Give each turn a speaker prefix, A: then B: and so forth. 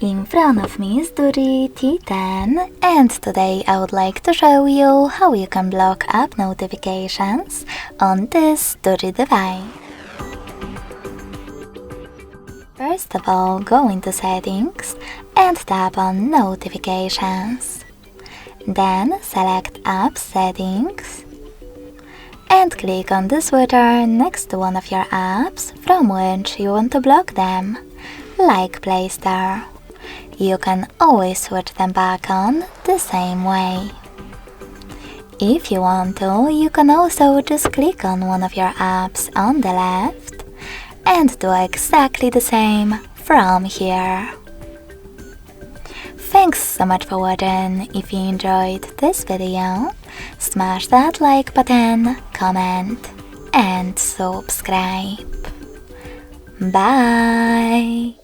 A: In front of me is DOOGEE T10, and today I would like to show you how you can block app notifications on this DOOGEE device. First of all, go into Settings and tap on Notifications. Then select App Settings and click on the switcher next to one of your apps from which you want to block them, like Play Store. You can always switch them back on the same way. If you want to, you can also just click on one of your apps on the left and do exactly the same from here. Thanks so much for watching. If you enjoyed this video, smash that like button, comment and subscribe. Bye!